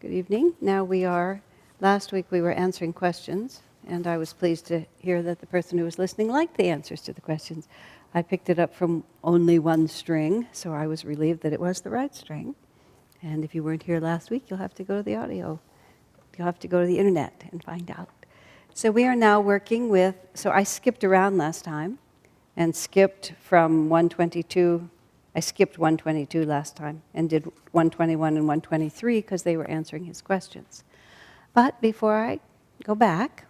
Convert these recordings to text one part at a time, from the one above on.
Good evening. Now last week we were answering questions, and I was pleased to hear that the person who was listening liked the answers to the questions. I picked it up from only one string, so I was relieved that it was the right string. And if you weren't here last week, you'll have to go to the audio. You'll have to go to the internet and find out. So we are now working with, so I skipped around last time and skipped from 122. I skipped 122 last time and did 121 and 123 because they were answering his questions. But before I go back,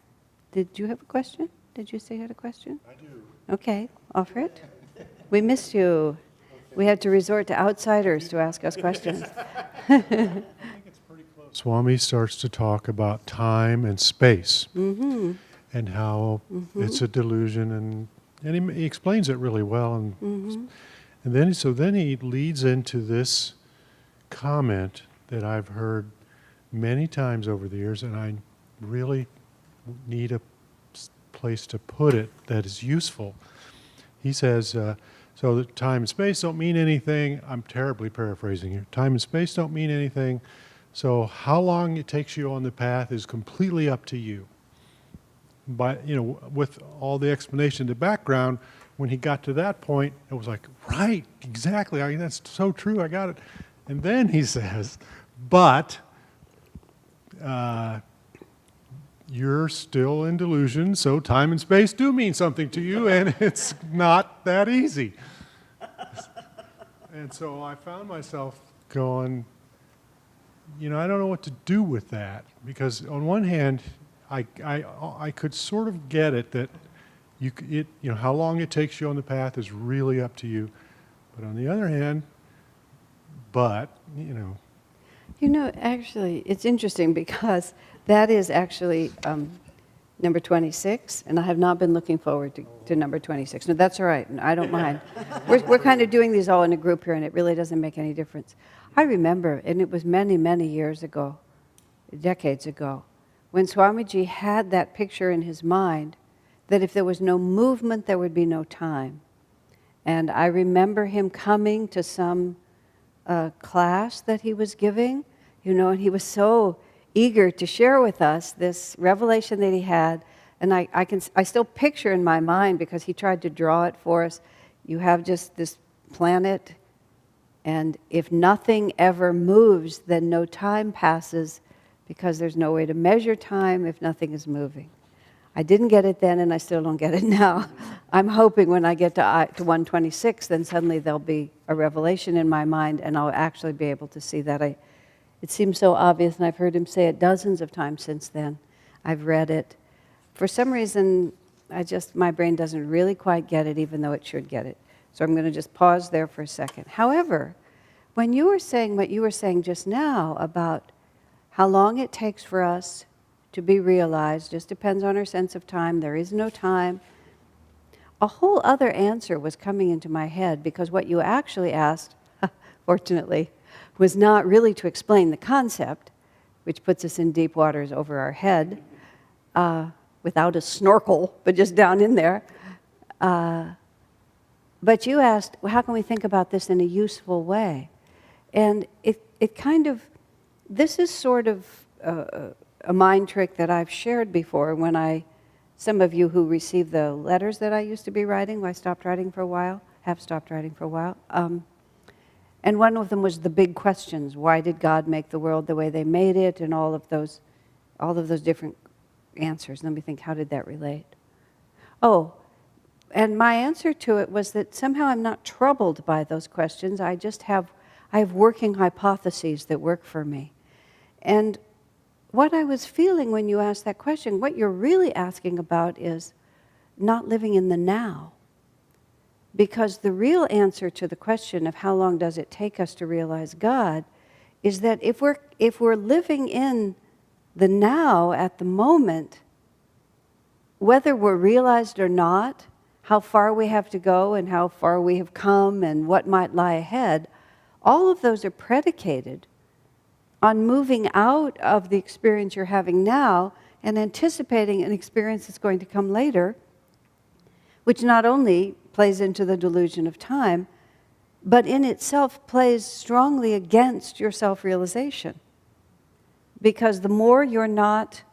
did you have a question? Did you say you had a question? I do. Okay, offer it. We missed you. We had to resort to outsiders to ask us questions. I think it's pretty close. Swami starts to talk about time and space and how it's a delusion, and he explains it really well. And then he leads into this comment that I've heard many times over the years, and I really need a place to put it that is useful. He says, so that time and space don't mean anything. I'm terribly paraphrasing here. Time and space don't mean anything. So how long it takes you on the path is completely up to you. But, with all the explanation, the background, when he got to that point, it was like, right, exactly. I mean, that's so true. I got it. And then he says, but you're still in delusion, so time and space do mean something to you, and it's not that easy. And so I found myself going, I don't know what to do with that, because on one hand, I could sort of get it that how long it takes you on the path is really up to you, but on the other hand, Actually, it's interesting because that is actually number 26, and I have not been looking forward to number 26. No, that's all right. I don't mind. We're kind of doing these all in a group here, and it really doesn't make any difference. I remember, and it was many, many years ago, decades ago, when Swamiji had that picture in his mind that if there was no movement, there would be no time. And I remember him coming to some class that he was giving, and he was so eager to share with us this revelation that he had. And I still picture in my mind, because he tried to draw it for us, you have just this planet, and if nothing ever moves, then no time passes, because there's no way to measure time if nothing is moving. I didn't get it then, and I still don't get it now. I'm hoping when I get to 126, then suddenly there'll be a revelation in my mind, and I'll actually be able to see that. It seems so obvious, and I've heard him say it dozens of times since then. I've read it. For some reason, my brain doesn't really quite get it, even though it should get it. So I'm going to just pause there for a second. However, when you were saying what you were saying just now about how long it takes for us to be realized, just depends on our sense of time. There is no time. A whole other answer was coming into my head, because what you actually asked, fortunately, was not really to explain the concept, which puts us in deep waters over our head, without a snorkel, but just down in there. But you asked, well, how can we think about this in a useful way? And it kind of, this is sort of a mind trick that I've shared before when some of you who received the letters that I used to be writing, I stopped writing for a while, have stopped writing for a while. And one of them was the big questions. Why did God make the world the way they made it? And all of those different answers. Let me think, how did that relate? Oh, and my answer to it was that somehow I'm not troubled by those questions. I have working hypotheses that work for me. And what I was feeling when you asked that question, what you're really asking about is not living in the now. Because the real answer to the question of how long does it take us to realize God is that if we're living in the now at the moment, whether we're realized or not, how far we have to go and how far we have come and what might lie ahead, all of those are predicated on moving out of the experience you're having now and anticipating an experience that's going to come later, which not only plays into the delusion of time, but in itself plays strongly against your self-realization. Because the more you're not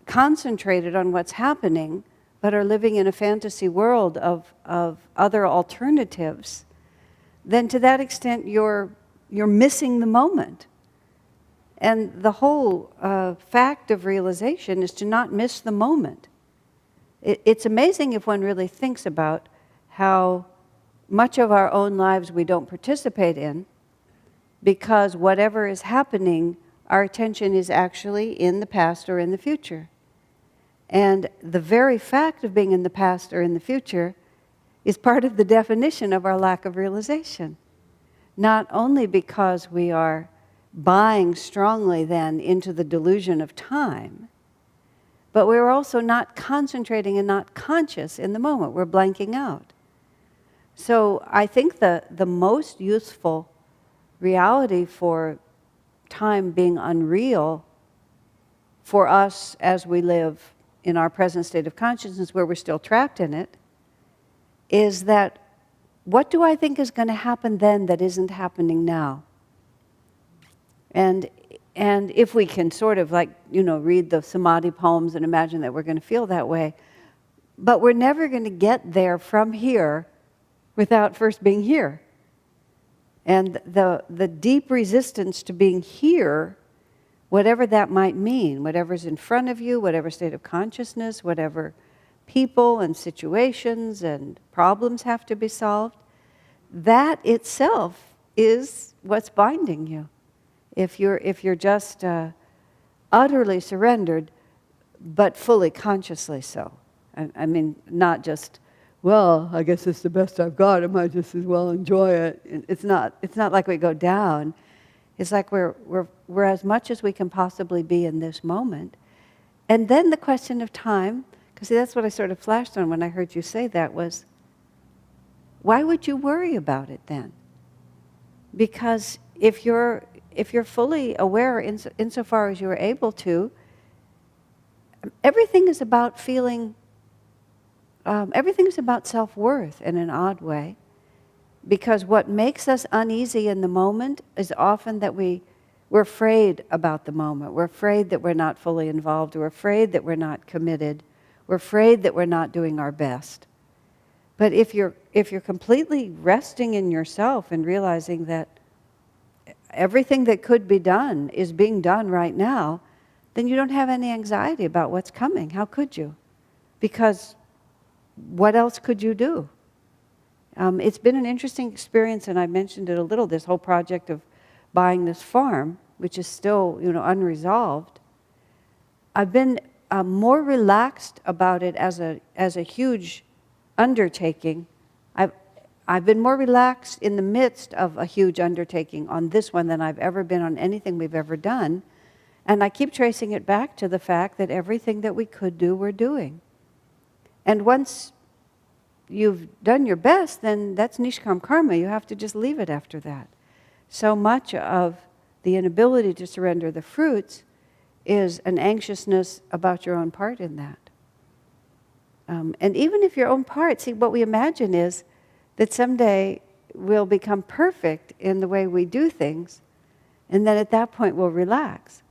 concentrated on what's happening, but are living in a fantasy world of other alternatives, then to that extent you're missing the moment. And the whole fact of realization is to not miss the moment. It's amazing if one really thinks about how much of our own lives we don't participate in, because whatever is happening, our attention is actually in the past or in the future. And the very fact of being in the past or in the future is part of the definition of our lack of realization. Not only because we are buying strongly then into the delusion of time, but we're also not concentrating and not conscious in the moment. We're blanking out. So I think the most useful reality for time being unreal for us as we live in our present state of consciousness where we're still trapped in it, is that what do I think is going to happen then that isn't happening now? And if we can sort of read the Samadhi poems and imagine that we're going to feel that way, but we're never going to get there from here without first being here. And the deep resistance to being here, whatever that might mean, whatever's in front of you, whatever state of consciousness, whatever people and situations and problems have to be solved, that itself is what's binding you. If you're just utterly surrendered, but fully consciously so. I mean, not just, well, I guess it's the best I've got, I might just as well enjoy it. It's not like we go down. It's like we're as much as we can possibly be in this moment. And then the question of time, because that's what I sort of flashed on when I heard you say that, was, why would you worry about it then? Because if you're fully aware insofar as you're able to, everything is about feeling, everything is about self-worth in an odd way. Because what makes us uneasy in the moment is often that we're afraid about the moment. We're afraid that we're not fully involved. We're afraid that we're not committed. We're afraid that we're not doing our best. But if you're completely resting in yourself and realizing that everything that could be done is being done right now, then you don't have any anxiety about what's coming. How could you? Because what else could you do? It's been an interesting experience, and I mentioned it a little, this whole project of buying this farm, which is still, unresolved. I've been more relaxed about it as a huge undertaking. I've been more relaxed in the midst of a huge undertaking on this one than I've ever been on anything we've ever done. And I keep tracing it back to the fact that everything that we could do, we're doing. And once you've done your best, then that's nishkam karma. You have to just leave it after that. So much of the inability to surrender the fruits is an anxiousness about your own part in that. And even if your own part, see, what we imagine is that someday we'll become perfect in the way we do things, and then at that point we'll relax.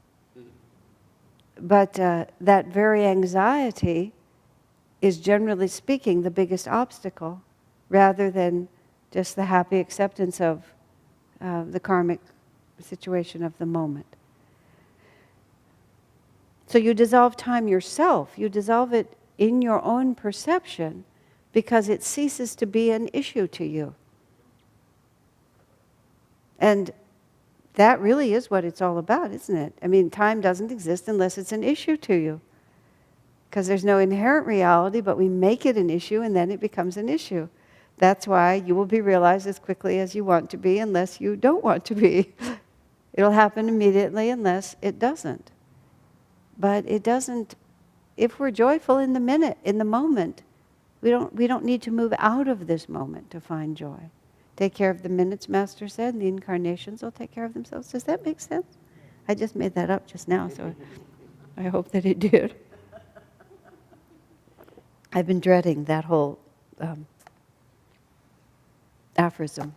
But that very anxiety is, generally speaking, the biggest obstacle, rather than just the happy acceptance of the karmic situation of the moment. So you dissolve time yourself. You dissolve it in your own perception because it ceases to be an issue to you. And that really is what it's all about, isn't it? I mean, time doesn't exist unless it's an issue to you. Because there's no inherent reality, but we make it an issue and then it becomes an issue. That's why you will be realized as quickly as you want to be unless you don't want to be. It'll happen immediately unless it doesn't. But it doesn't, if we're joyful in the minute, in the moment, we don't need to move out of this moment to find joy. Take care of the minutes, Master said, and the incarnations will take care of themselves. Does that make sense? I just made that up just now, so I hope that it did. I've been dreading that whole aphorism,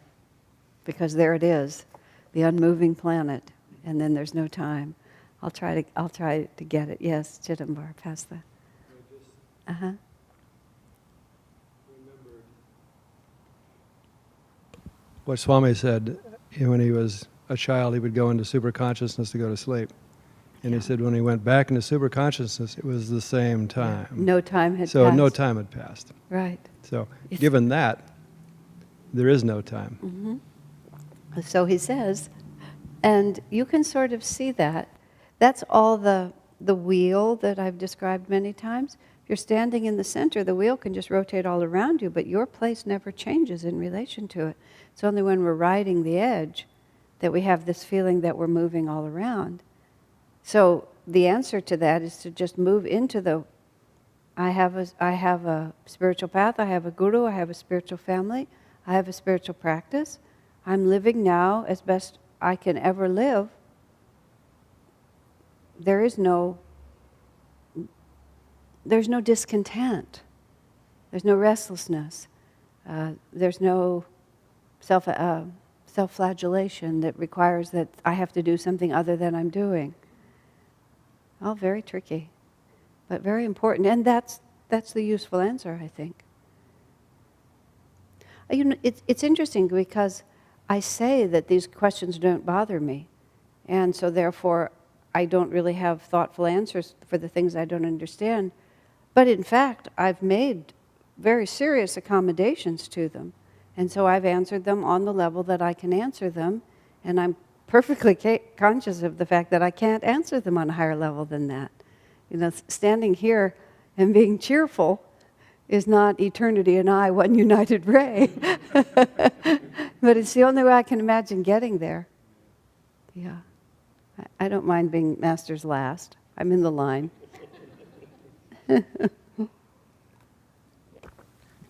because there it is, the unmoving planet. and then there's no time. I'll try to get it. Yes, Chidambar, pass that. Uh-huh. What Swami said, when he was a child, he would go into superconsciousness to go to sleep. And he said when he went back into superconsciousness, it was the same time. No time had passed. So no time had passed. Right. So given that, there is no time. Mm-hmm. So he says, and you can sort of see that. That's all the wheel that I've described many times. If you're standing in the center, the wheel can just rotate all around you, but your place never changes in relation to it. It's only when we're riding the edge that we have this feeling that we're moving all around. So the answer to that is to just move into the, I have a spiritual path, I have a guru, I have a spiritual family, I have a spiritual practice. I'm living now as best I can ever live. There's no discontent. There's no restlessness. There's no self-flagellation that requires that I have to do something other than I'm doing. All very tricky, but very important. And that's the useful answer, I think. You know, it's interesting because I say that these questions don't bother me. And so therefore, I don't really have thoughtful answers for the things I don't understand. But in fact, I've made very serious accommodations to them. And so I've answered them on the level that I can answer them. And I'm perfectly conscious of the fact that I can't answer them on a higher level than that. You know, standing here and being cheerful is not eternity and I, one united ray. But it's the only way I can imagine getting there. Yeah. I don't mind being master's last. I'm in the line.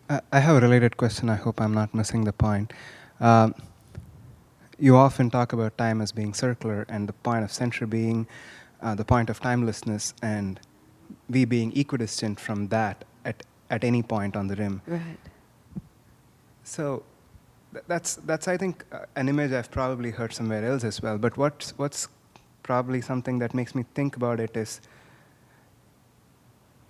I have a related question. I hope I'm not missing the point. You often talk about time as being circular and the point of center being the point of timelessness, and we being equidistant from that at any point on the rim. Right. So that's I think an image I've probably heard somewhere else as well. But what's probably something that makes me think about it is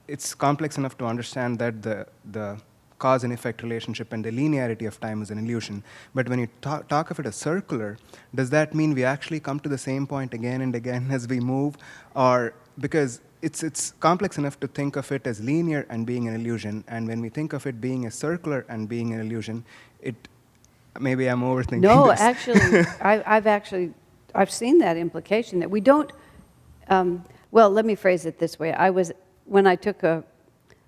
it's complex enough to understand that the cause and effect relationship and the linearity of time is an illusion. But when you talk of it as circular, does that mean we actually come to the same point again and again as we move? Or because it's complex enough to think of it as linear and being an illusion, and when we think of it being a circular and being an illusion, maybe I'm overthinking No, this. actually, I've seen that implication that we don't. Well, let me phrase it this way. When I took a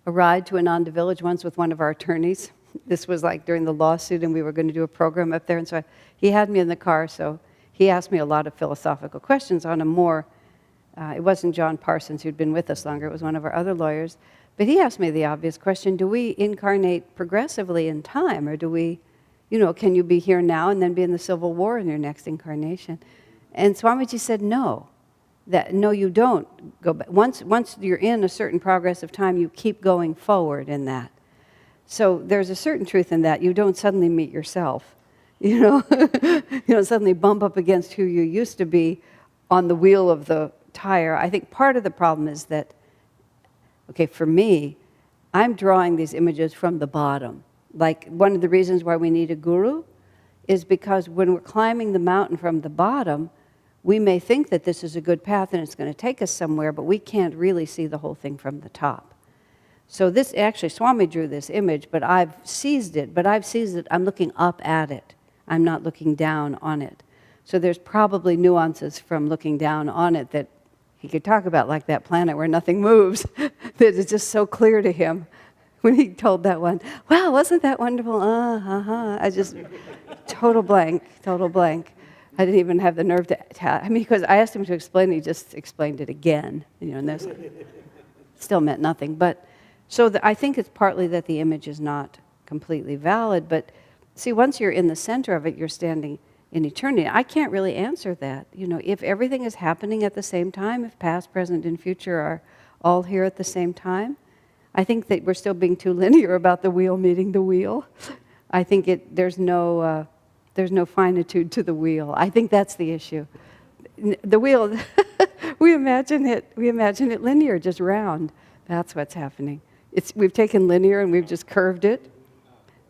ride to Ananda Village once with one of our attorneys. This was like during the lawsuit, and we were going to do a program up there. And so he had me in the car, so he asked me a lot of philosophical questions on a more, it wasn't John Parsons who'd been with us longer, it was one of our other lawyers. But he asked me the obvious question, do we incarnate progressively in time, or do we, can you be here now and then be in the Civil War in your next incarnation? And Swamiji said no. No, you don't go back. Once you're in a certain progress of time, you keep going forward in that. So there's a certain truth in that. You don't suddenly meet yourself. You don't suddenly bump up against who you used to be on the wheel of the tire. I think part of the problem is that, for me, I'm drawing these images from the bottom. Like one of the reasons why we need a guru is because when we're climbing the mountain from the bottom, we may think that this is a good path and it's going to take us somewhere, but we can't really see the whole thing from the top. So this, actually, Swami drew this image, but I've seized it. I'm looking up at it. I'm not looking down on it. So there's probably nuances from looking down on it that he could talk about, like that planet where nothing moves, that is just so clear to him when he told that one. Wow, wasn't that wonderful? I just, total blank. I didn't even have the nerve to, because I asked him to explain, he just explained it again, and this still meant nothing. But, so I think it's partly that the image is not completely valid, but see, once you're in the center of it, you're standing in eternity. I can't really answer that. If everything is happening at the same time, if past, present, and future are all here at the same time, I think that we're still being too linear about the wheel meeting the wheel. I think there's no finitude to the wheel. I think that's the issue. The wheel, we imagine it linear, just round. That's what's happening. We've taken linear and we've just curved it.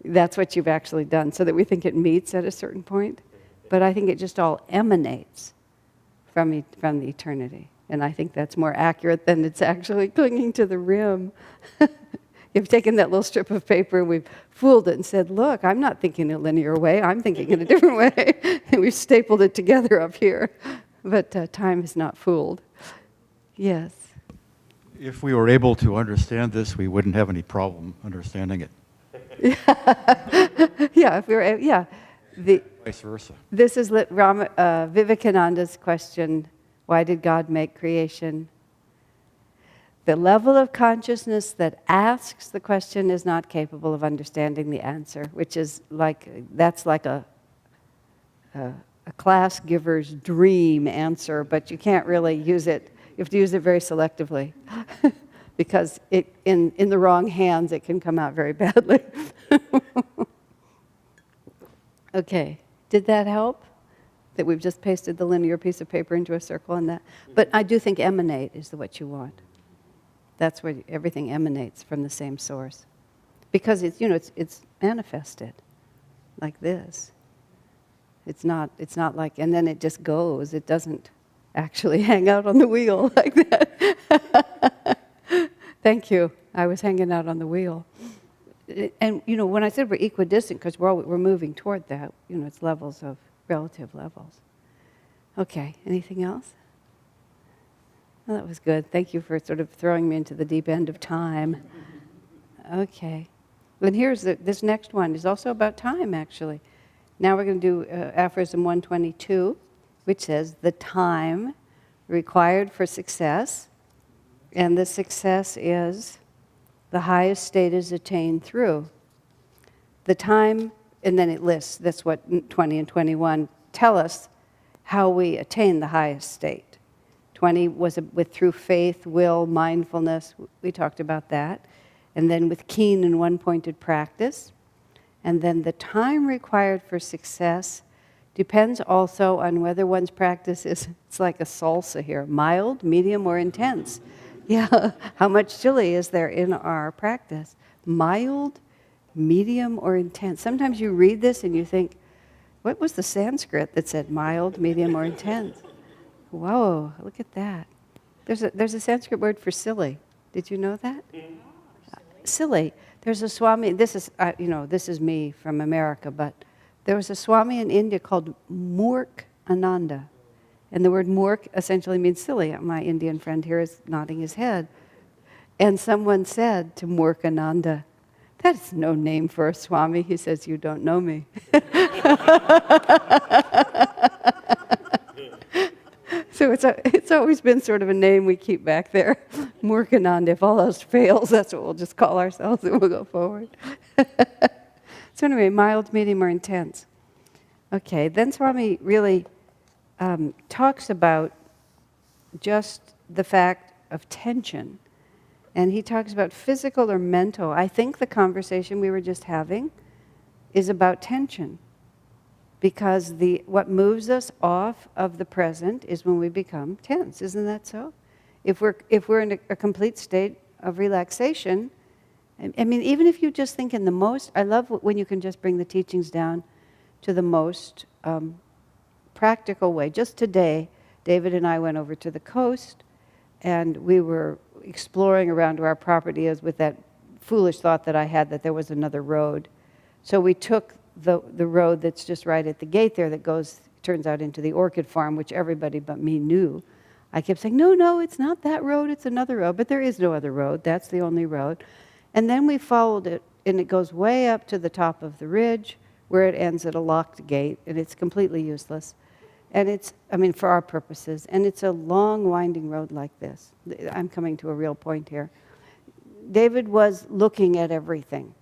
That's what you've actually done, so that we think it meets at a certain point. But I think it just all emanates from the eternity. And I think that's more accurate than it's actually clinging to the rim. You've taken that little strip of paper and we've fooled it and said, look, I'm not thinking a linear way, I'm thinking in a different way. And we've stapled it together up here. But time is not fooled. Yes. If we were able to understand this, we wouldn't have any problem understanding it. Yeah, if we were, yeah. Vice versa. This is Vivekananda's question, why did God make creation? The level of consciousness that asks the question is not capable of understanding the answer, which is that's like a class giver's dream answer, but you can't really use it. You have to use it very selectively because in the wrong hands it can come out very badly. Okay, did that help? That we've just pasted the linear piece of paper into a circle and that? But I do think emanate is what you want. That's where everything emanates from the same source. Because it's manifested like this. It's not like, and then it just goes. It doesn't actually hang out on the wheel like that. Thank you. I was hanging out on the wheel. And when I said we're equidistant, because we're moving toward that, it's levels of relative levels. Okay, anything else? Well, that was good. Thank you for sort of throwing me into the deep end of time. Okay. And here's this next one is also about time, actually. Now we're going to do aphorism 122, which says, the time required for success, and the success is the highest state is attained through. The time, and then it lists, that's what 20 and 21 tell us, how we attain the highest state. 20 was through faith, will, mindfulness, we talked about that. And then with keen and one-pointed practice. And then the time required for success depends also on whether one's practice is, it's like a salsa here, mild, medium, or intense. Yeah, how much chili is there in our practice? Mild, medium, or intense? Sometimes you read this and you think, what was the Sanskrit that said mild, medium, or intense? Whoa, look at that. There's a Sanskrit word for silly. Did you know that? Silly. There's a Swami, this is me from America, but there was a Swami in India called Murk Ananda. And the word murk essentially means silly. My Indian friend here is nodding his head. And someone said to Murk Ananda, that's no name for a Swami. He says, you don't know me. So it's always been sort of a name we keep back there. Murkananda. If all else fails, that's what we'll just call ourselves and we'll go forward. So anyway, mild, medium, or intense. Okay, then Swami really talks about just the fact of tension. And he talks about physical or mental. I think the conversation we were just having is about tension. Because what moves us off of the present is when we become tense. Isn't that so? If we're in a complete state of relaxation, I mean, even if you just think in the most, I love when you can just bring the teachings down to the most practical way. Just today, David and I went over to the coast, and we were exploring around our property with that foolish thought that I had that there was another road. So we took the road that's just right at the gate there that turns out into the orchid farm, which everybody but me knew. I kept saying, no, it's not that road, it's another road. But there is no other road, that's the only road. And then we followed it, and it goes way up to the top of the ridge, where it ends at a locked gate, and it's completely useless. And for our purposes, and it's a long, winding road like this. I'm coming to a real point here. David was looking at everything.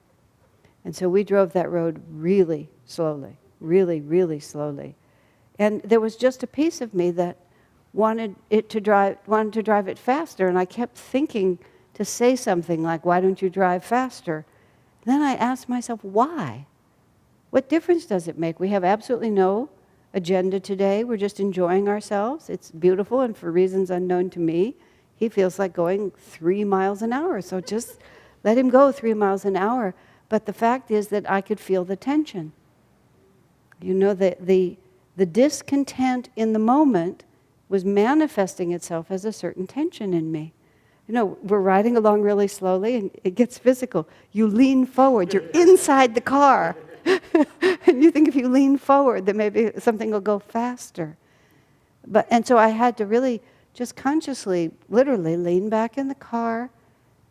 And so we drove that road really slowly, really, really slowly. And there was just a piece of me that wanted to drive it faster, and I kept thinking to say something like, why don't you drive faster? And then I asked myself, why? What difference does it make? We have absolutely no agenda today. We're just enjoying ourselves. It's beautiful, and for reasons unknown to me, he feels like going 3 miles an hour. So just let him go 3 miles an hour. But the fact is that I could feel the tension. You know, the discontent in the moment was manifesting itself as a certain tension in me. You know, we're riding along really slowly and it gets physical. You lean forward, you're inside the car. And you think if you lean forward that maybe something will go faster. And so I had to really just consciously, literally lean back in the car,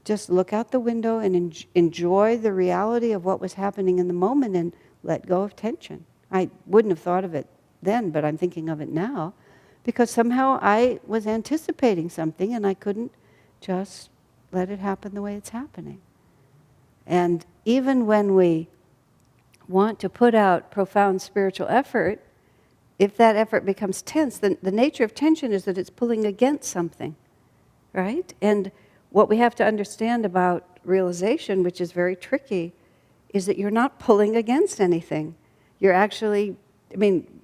just look out the window and enjoy the reality of what was happening in the moment and let go of tension. I wouldn't have thought of it then, but I'm thinking of it now, because somehow I was anticipating something and I couldn't just let it happen the way it's happening. And even when we want to put out profound spiritual effort, if that effort becomes tense, then the nature of tension is that it's pulling against something, right? And what we have to understand about realization, which is very tricky, is that you're not pulling against anything. You're actually,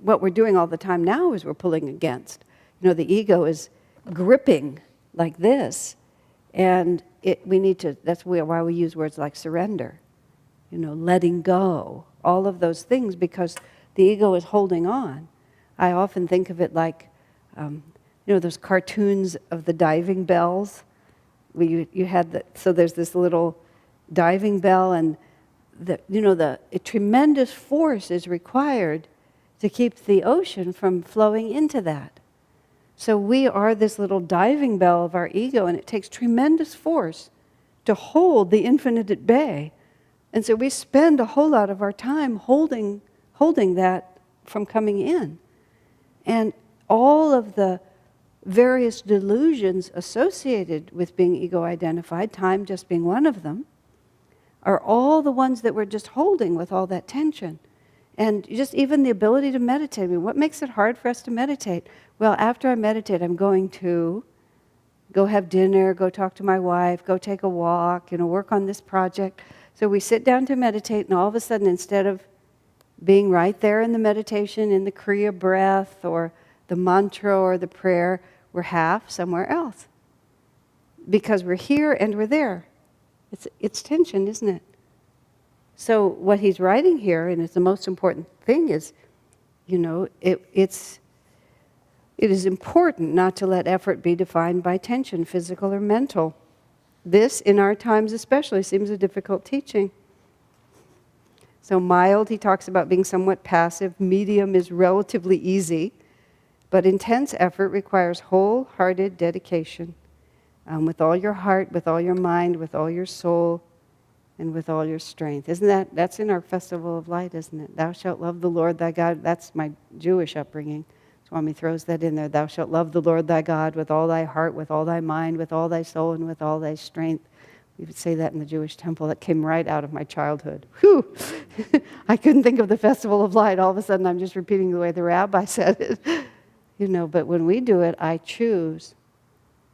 what we're doing all the time now is we're pulling against. You know, the ego is gripping like this, and we need to, that's why we use words like surrender, you know, letting go, all of those things, because the ego is holding on. I often think of it like, those cartoons of the diving bells. You had so there's this little diving bell, and a tremendous force is required to keep the ocean from flowing into that. So we are this little diving bell of our ego, and it takes tremendous force to hold the infinite at bay. And so we spend a whole lot of our time holding that from coming in. And all of the various delusions associated with being ego-identified, time just being one of them, are all the ones that we're just holding with all that tension. And just even the ability to meditate. What makes it hard for us to meditate? Well, after I meditate, I'm going to go have dinner, go talk to my wife, go take a walk, work on this project. So we sit down to meditate, and all of a sudden, instead of being right there in the meditation, in the Kriya breath, or the mantra, or the prayer, we're half somewhere else. Because we're here and we're there. It's tension, isn't it? So what he's writing here, and it's the most important thing, is, it is important not to let effort be defined by tension, physical or mental. This, in our times especially, seems a difficult teaching. So mild, he talks about being somewhat passive. Medium is relatively easy. But intense effort requires wholehearted dedication. With all your heart, with all your mind, with all your soul, and with all your strength. That's in our Festival of Light, isn't it? Thou shalt love the Lord thy God. That's my Jewish upbringing. Swami throws that in there. Thou shalt love the Lord thy God with all thy heart, with all thy mind, with all thy soul, and with all thy strength. We would say that in the Jewish temple. That came right out of my childhood. Whew! I couldn't think of the Festival of Light. All of a sudden, I'm just repeating the way the rabbi said it. But when we do it, I choose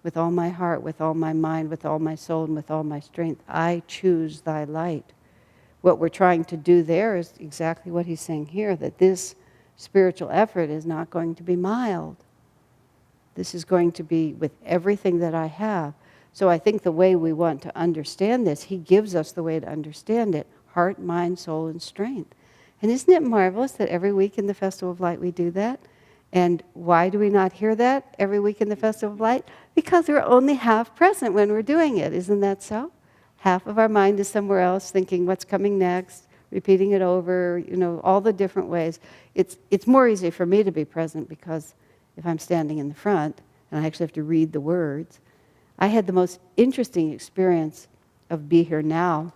with all my heart, with all my mind, with all my soul, and with all my strength. I choose thy light. What we're trying to do there is exactly what he's saying here, that this spiritual effort is not going to be mild. This is going to be with everything that I have. So I think the way we want to understand this, he gives us the way to understand it: heart, mind, soul, and strength. And isn't it marvelous that every week in the Festival of Light we do that? And why do we not hear that every week in the Festival of Light? Because we're only half present when we're doing it. Isn't that so? Half of our mind is somewhere else, thinking what's coming next, repeating it over, all the different ways. It's more easy for me to be present, because if I'm standing in the front and I actually have to read the words. I had the most interesting experience of Be Here Now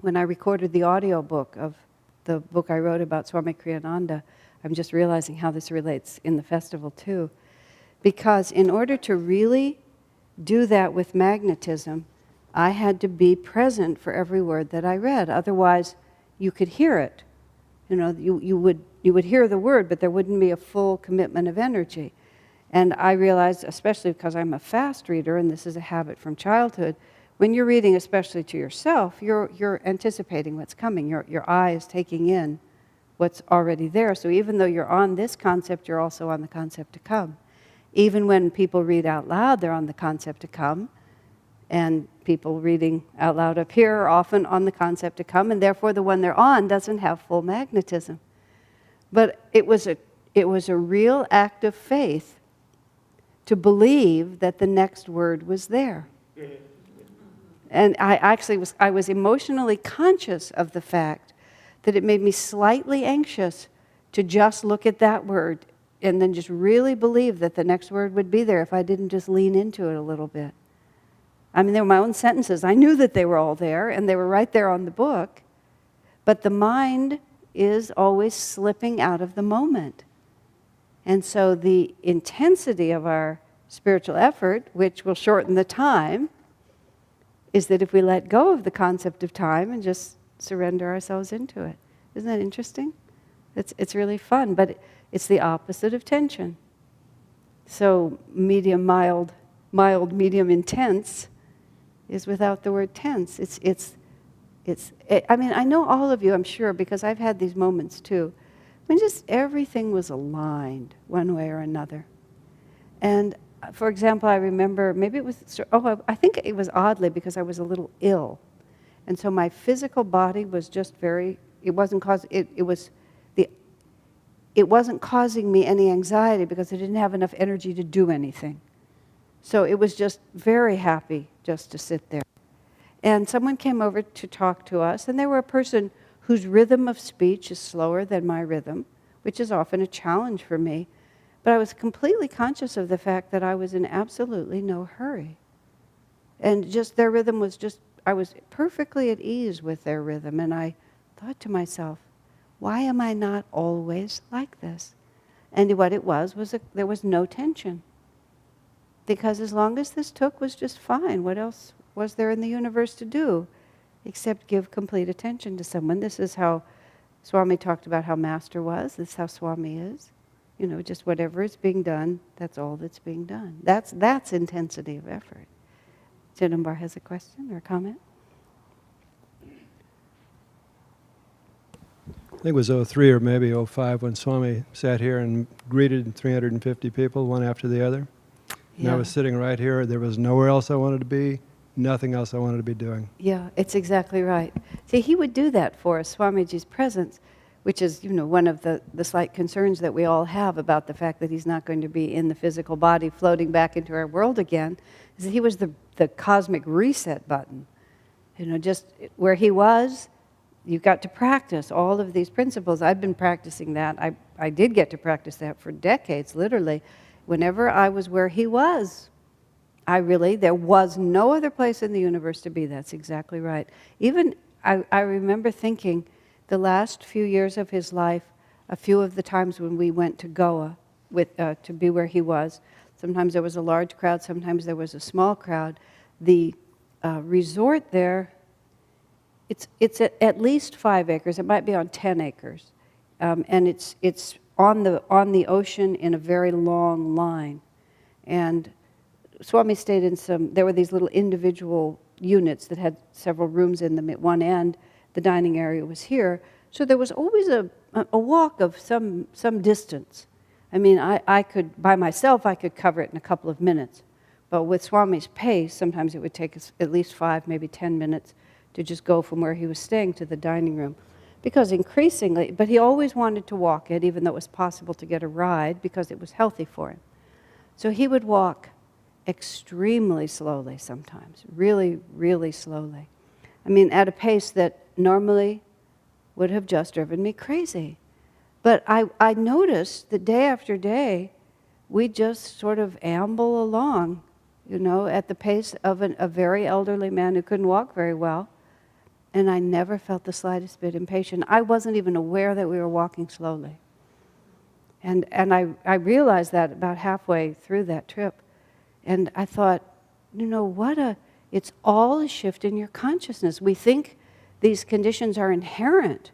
when I recorded the audio book of the book I wrote about Swami Kriyananda. I'm just realizing how this relates in the festival too. Because in order to really do that with magnetism, I had to be present for every word that I read. Otherwise, you could hear it. You would hear the word, but there wouldn't be a full commitment of energy. And I realized, especially because I'm a fast reader, and this is a habit from childhood, when you're reading, especially to yourself, you're anticipating what's coming. Your eye is taking in what's already there. So even though you're on this concept, you're also on the concept to come. Even when people read out loud, they're on the concept to come. And people reading out loud up here are often on the concept to come, and therefore the one they're on doesn't have full magnetism. But it was a real act of faith to believe that the next word was there. And I was emotionally conscious of the fact that it made me slightly anxious to just look at that word and then just really believe that the next word would be there if I didn't just lean into it a little bit. I mean, they were my own sentences. I knew that they were all there, and they were right there on the book. But the mind is always slipping out of the moment. And so the intensity of our spiritual effort, which will shorten the time, is that if we let go of the concept of time and just surrender ourselves into it. Isn't that interesting? It's really fun, but it's the opposite of tension. So medium, mild, medium, intense is without the word tense. I mean, I know all of you, I'm sure, because I've had these moments too. I mean, just everything was aligned one way or another. And for example, I remember, maybe it was, I think it was oddly because I was a little ill. And so my physical body was just it wasn't causing me any anxiety because I didn't have enough energy to do anything. So it was just very happy just to sit there. And someone came over to talk to us, and they were a person whose rhythm of speech is slower than my rhythm, which is often a challenge for me. But I was completely conscious of the fact that I was in absolutely no hurry. And just their rhythm was I was perfectly at ease with their rhythm. And I thought to myself, why am I not always like this? And what it was there was no tension. Because as long as this took was just fine. What else was there in the universe to do except give complete attention to someone? This is how Swami talked about how Master was. This is how Swami is. You know, just whatever is being done, that's all that's being done. That's intensity of effort. Chidambar has a question or a comment? I think it was 03 or maybe 05 when Swami sat here and greeted 350 people, one after the other. And I was sitting right here. There was nowhere else I wanted to be, nothing else I wanted to be doing. Yeah, it's exactly right. See, he would do that for us, Swamiji's presence, which is, one of the slight concerns that we all have about the fact that he's not going to be in the physical body floating back into our world again, is that he was the cosmic reset button. Just where he was, you got to practice all of these principles. I've been practicing that. I did get to practice that for decades, literally. Whenever I was where he was, there was no other place in the universe to be. That's exactly right. Even, I remember thinking, the last few years of his life, a few of the times when we went to Goa to be where he was, sometimes there was a large crowd, sometimes there was a small crowd. The resort there, it's at least 5 acres. It might be on 10 acres, and it's on the ocean in a very long line. And Swami stayed in there were these little individual units that had several rooms in them at one end. The dining area was here. So there was always a walk of some distance. I mean, by myself, I could cover it in a couple of minutes. But with Swami's pace, sometimes it would take us at least 5, maybe 10 minutes to just go from where he was staying to the dining room. Because increasingly, but he always wanted to walk it, even though it was possible to get a ride, because it was healthy for him. So he would walk extremely slowly sometimes, really, really slowly. I mean, at a pace that normally would have just driven me crazy. But I noticed that day after day, we just sort of amble along, at the pace of a very elderly man who couldn't walk very well. And I never felt the slightest bit impatient. I wasn't even aware that we were walking slowly. And I realized that about halfway through that trip. And I thought, it's all a shift in your consciousness. We think these conditions are inherent,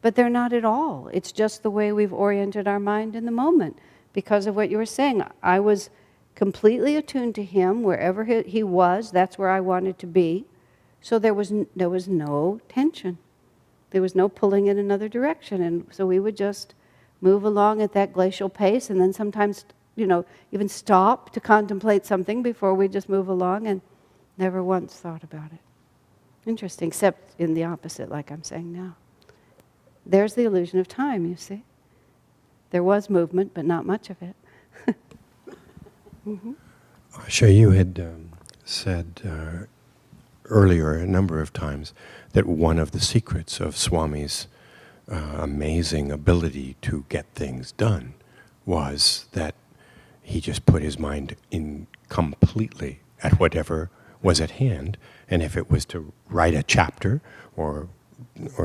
but they're not at all. It's just the way we've oriented our mind in the moment. Because of what you were saying, I was completely attuned to him. Wherever he was, that's where I wanted to be. So there was no tension. There was no pulling in another direction. And so we would just move along at that glacial pace, and then sometimes, even stop to contemplate something before we just move along, and never once thought about it. Interesting, except in the opposite, like I'm saying now. There's the illusion of time, you see. There was movement, but not much of it. Mm-hmm. Asha, you had said earlier a number of times that one of the secrets of Swami's amazing ability to get things done was that he just put his mind in completely at whatever was at hand, and if it was to write a chapter or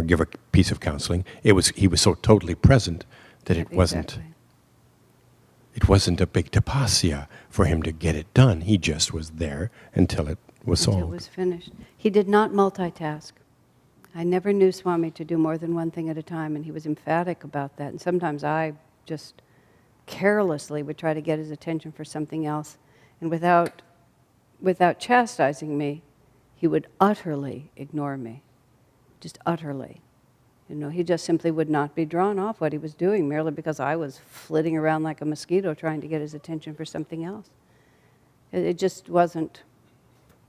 give a piece of counseling, he was so totally present that it wasn't a big tapasya for him to get it done. He just was there until it was solved. Until it was finished. He did not multitask. I never knew Swami to do more than one thing at a time, and he was emphatic about that. And sometimes I just carelessly would try to get his attention for something else, and without chastising me, he would utterly ignore me, just utterly. He just simply would not be drawn off what he was doing merely because I was flitting around like a mosquito trying to get his attention for something else. It just wasn't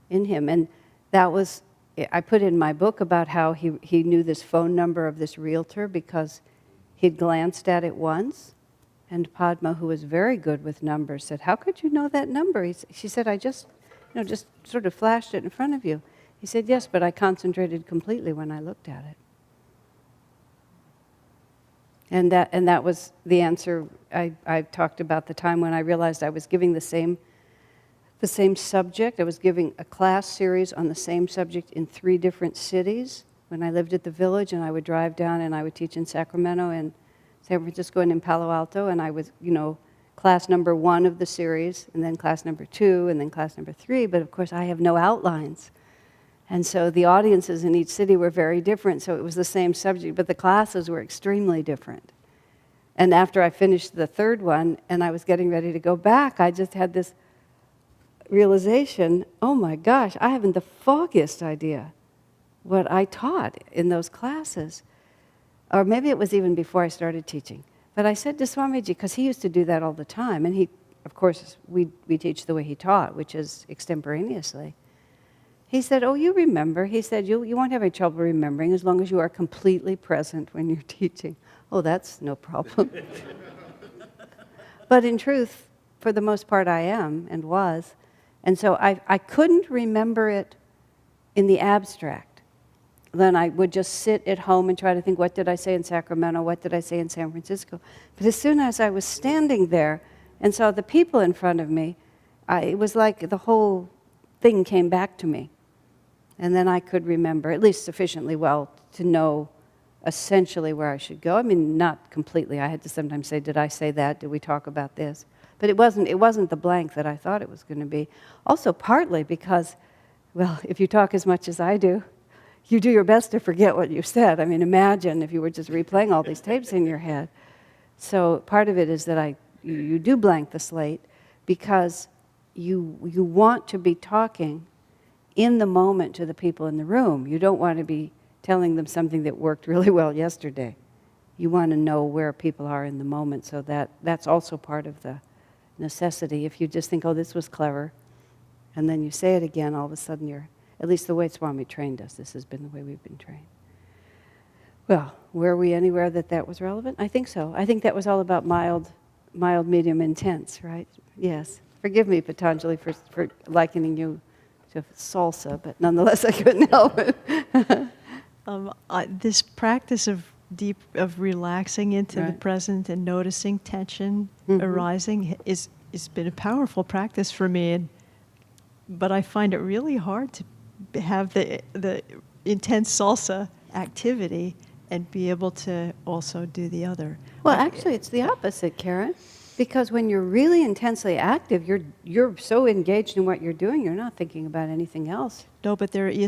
in him. And that was, I put in my book about how he knew this phone number of this realtor because he'd glanced at it once, and Padma, who was very good with numbers, said, "How could you know that number?" She said, "I just sort of flashed it in front of you." He said, "Yes, but I concentrated completely when I looked at it." And that was the answer. I talked about the time when I realized I was giving the same subject. I was giving a class series on the same subject in 3 different cities when I lived at the village, and I would drive down and I would teach in Sacramento and San Francisco and in Palo Alto, and I was, class number 1 of the series, and then class number 2, and then class number 3, but of course I have no outlines. And so the audiences in each city were very different, so it was the same subject, but the classes were extremely different. And after I finished the 3rd one, and I was getting ready to go back, I just had this realization, oh my gosh, I haven't the foggiest idea what I taught in those classes. Or maybe it was even before I started teaching. But I said to Swamiji, because he used to do that all the time, and he, of course, we teach the way he taught, which is extemporaneously. He said, "Oh, you remember." He said, you won't have any trouble remembering as long as you are completely present when you're teaching." Oh, that's no problem. But in truth, for the most part, I am and was. And so I couldn't remember it in the abstract. Then I would just sit at home and try to think, what did I say in Sacramento? What did I say in San Francisco? But as soon as I was standing there and saw the people in front of me, it was like the whole thing came back to me. And then I could remember, at least sufficiently well, to know essentially where I should go. I mean, not completely. I had to sometimes say, did I say that? Did we talk about this? But it wasn't the blank that I thought it was going to be. Also partly because, well, if you talk as much as I do, you do your best to forget what you said. I mean, imagine if you were just replaying all these tapes in your head. So part of it is that you do blank the slate because you want to be talking in the moment to the people in the room. You don't want to be telling them something that worked really well yesterday. You want to know where people are in the moment, so that's also part of the necessity. If you just think, oh, this was clever, and then you say it again, all of a sudden you're, at least the way Swami trained us, this has been the way we've been trained. Well, were we anywhere that was relevant? I think so. I think that was all about mild, medium, intense, right? Yes. Forgive me, Patanjali, for likening you to salsa, but nonetheless I couldn't help it. This practice of relaxing into the Right. present and noticing tension Mhm. arising has been a powerful practice for me, but I find it really hard to have the intense salsa activity and be able to also do the other. Well, actually, it's the opposite, Karen. Because when you're really intensely active, you're so engaged in what you're doing, you're not thinking about anything else. No, but there's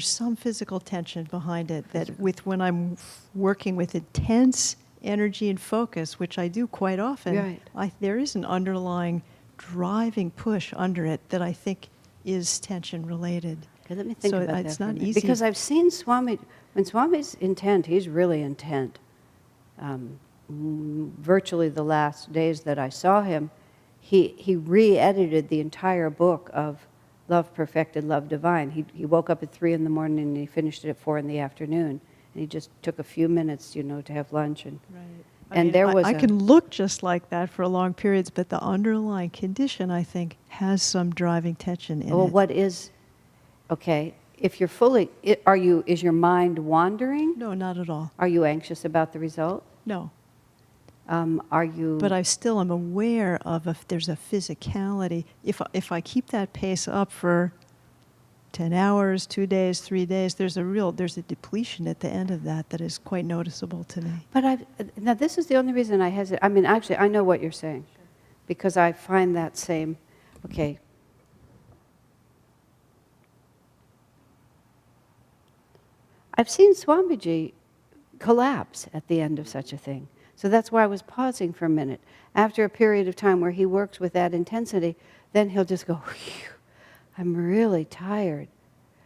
some physical tension behind it that when I'm working with intense energy and focus, which I do quite often, Right. there is an underlying driving push under it that I think is tension related. Okay, let me think So about that it's for a not minute. easy. Because I've seen Swami, when Swami's intent, he's really intent. Virtually the last days that I saw him, he re-edited the entire book of Love Perfected, Love Divine. He woke up at 3 in the morning and he finished it at 4 in the afternoon. And he just took a few minutes, to have lunch. And, Right. and there was I a- can look just like that for long periods, but the underlying condition, I think, has some driving tension in well, it. what is, okay, if you're fully, is your mind wandering? No, not at all. Are you anxious about the result? No. Are you... But I still am aware of if there's a physicality. If I keep that pace up for 10 hours, 2 days, 3 days, there's a depletion at the end of that is quite noticeable to me. But now this is the only reason I hesitate. I mean, actually, I know what you're saying, because I find that same, okay. I've seen Swamiji collapse at the end of such a thing. So that's why I was pausing for a minute. After a period of time where he works with that intensity, then he'll just go, "Phew, I'm really tired."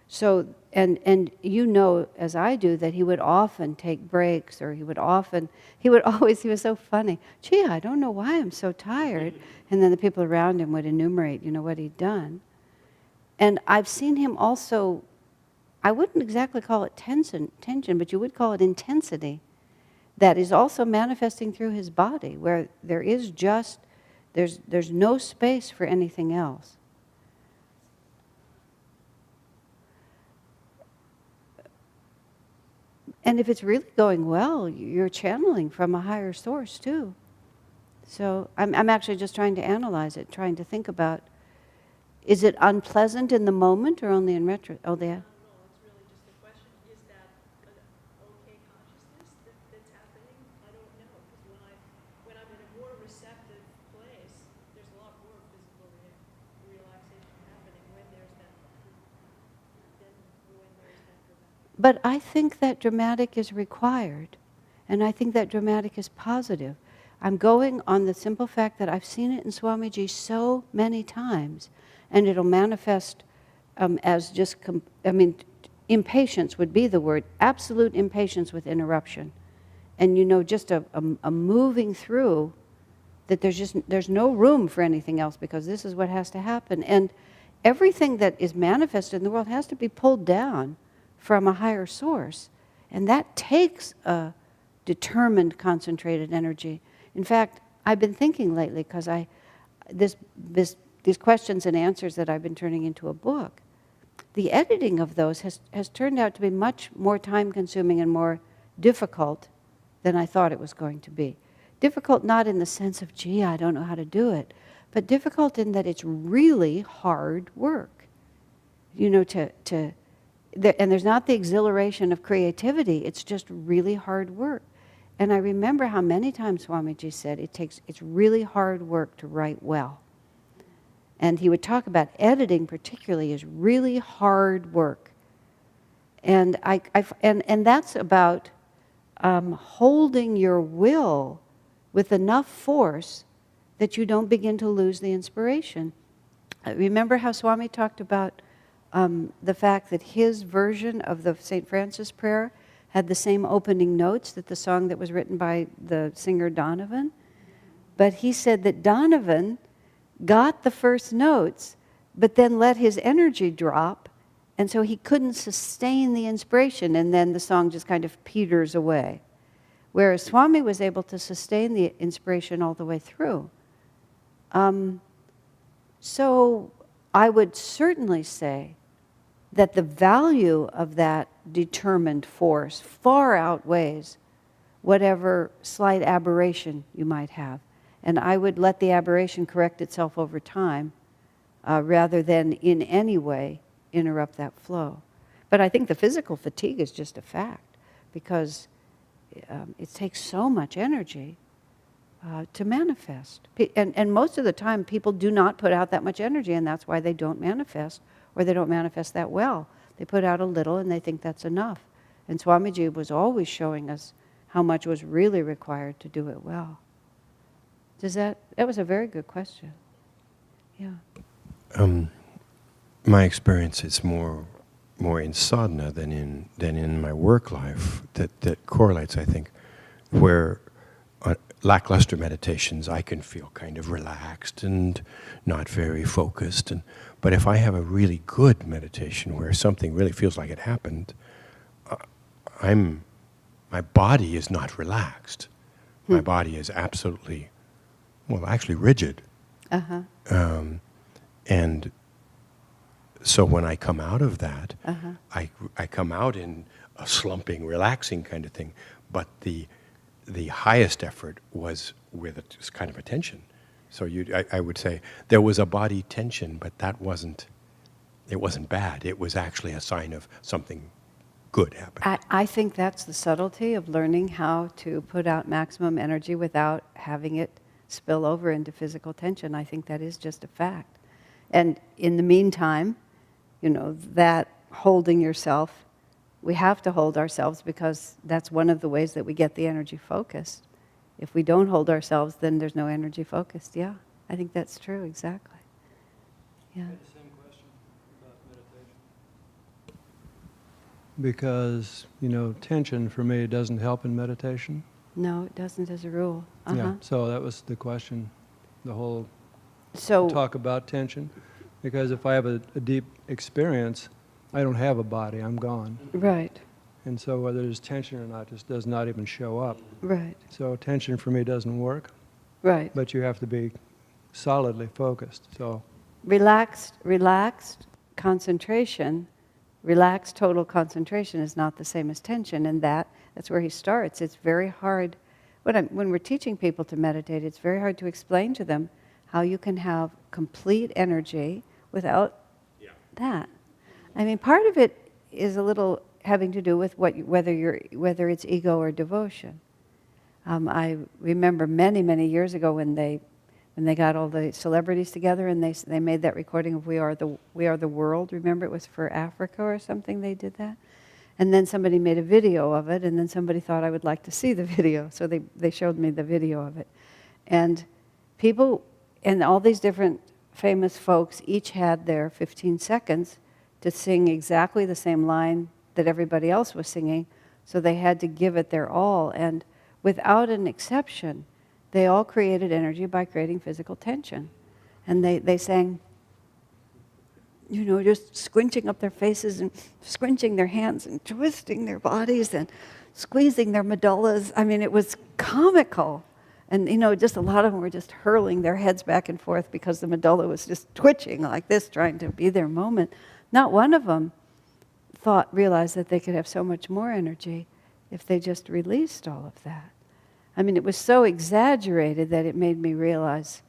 So, and as I do, that he would often take breaks, or he would always, he was so funny. Gee, I don't know why I'm so tired. And then the people around him would enumerate, what he'd done. And I've seen him also, I wouldn't exactly call it tension, but you would call it intensity, that is also manifesting through his body, where there is just, there's no space for anything else. And if it's really going well, you're channeling from a higher source too. So I'm actually just trying to analyze it, trying to think about, is it unpleasant in the moment or only in retro? Oh, yeah. It's really just the question, is that an okay consciousness that's happening? I don't know, because when I'm in a more receptive place, there's a lot more physical relaxation happening when there's that dramatic. But I think that dramatic is required, and I think that dramatic is positive. I'm going on the simple fact that I've seen it in Swamiji so many times, and it'll manifest as just, impatience would be the word, absolute impatience with interruption. And just a moving through, that there's no room for anything else, because this is what has to happen. And everything that is manifested in the world has to be pulled down from a higher source. And that takes a determined, concentrated energy. In fact, I've been thinking lately, because these questions and answers that I've been turning into a book, the editing of those has turned out to be much more time-consuming and more difficult than I thought it was going to be. Difficult not in the sense of, gee, I don't know how to do it, but difficult in that it's really hard work. And there's not the exhilaration of creativity, it's just really hard work. And I remember how many times Swamiji said it's really hard work to write well. And he would talk about editing particularly as really hard work. And and that's about holding your will with enough force that you don't begin to lose the inspiration. Remember how Swami talked about the fact that his version of the St. Francis prayer had the same opening notes that the song that was written by the singer Donovan? But he said that Donovan got the first notes, but then let his energy drop, and so he couldn't sustain the inspiration, and then the song just kind of peters away. Whereas Swami was able to sustain the inspiration all the way through. So I would certainly say that the value of that determined force far outweighs whatever slight aberration you might have. And I would let the aberration correct itself over time rather than in any way interrupt that flow. But I think the physical fatigue is just a fact, because it takes so much energy to manifest. And most of the time people do not put out that much energy, and that's why they don't manifest, or they don't manifest that well. They put out a little and they think that's enough. And Swamiji was always showing us how much was really required to do it well. That was a very good question. Yeah. My experience is more more in sadhana than in my work life that correlates, I think, where lackluster meditations I can feel kind of relaxed and not very focused, but if I have a really good meditation where something really feels like it happened, my body is not relaxed. My body is absolutely, well, actually rigid. Uh-huh. And so when I come out of that, Uh-huh. I come out in a slumping, relaxing kind of thing. But the highest effort was with a kind of a tension. So I would say there was a body tension, but it wasn't bad. It was actually a sign of something good happening. I think that's the subtlety of learning how to put out maximum energy without having it spill over into physical tension. I think that is just a fact. And in the meantime, that holding yourself, we have to hold ourselves because that's one of the ways that we get the energy focused. If we don't hold ourselves, then there's no energy focused. Yeah, I think that's true, exactly. Yeah. Same question about meditation. Because, tension for me doesn't help in meditation. No, it doesn't as a rule. Uh-huh. Yeah, so that was the question, the whole So, talk about tension. Because if I have a deep experience, I don't have a body, I'm gone. right, And so whether there's tension or not just does not even show up. right, So tension for me doesn't work, right. but you have to be solidly focused. So Relaxed concentration, relaxed total concentration is not the same as tension, and that's where he starts. It's very hard, when we're teaching people to meditate, it's very hard to explain to them how you can have complete energy without that. I mean, part of it is a little having to do with whether it's ego or devotion. I remember many, many years ago when they got all the celebrities together and they made that recording of We Are the World. Remember, it was for Africa or something they did that? And then somebody made a video of it, and then somebody thought I would like to see the video. So they showed me the video of it. And people, and all these different famous folks each had their 15 seconds to sing exactly the same line that everybody else was singing. So they had to give it their all. And without an exception, they all created energy by creating physical tension. And they sang, just squinching up their faces and squinching their hands and twisting their bodies and squeezing their medullas. I mean, it was comical. And, just a lot of them were just hurling their heads back and forth because the medulla was just twitching like this, trying to be their moment. Not one of them realized that they could have so much more energy if they just released all of that. I mean, it was so exaggerated that it made me realize,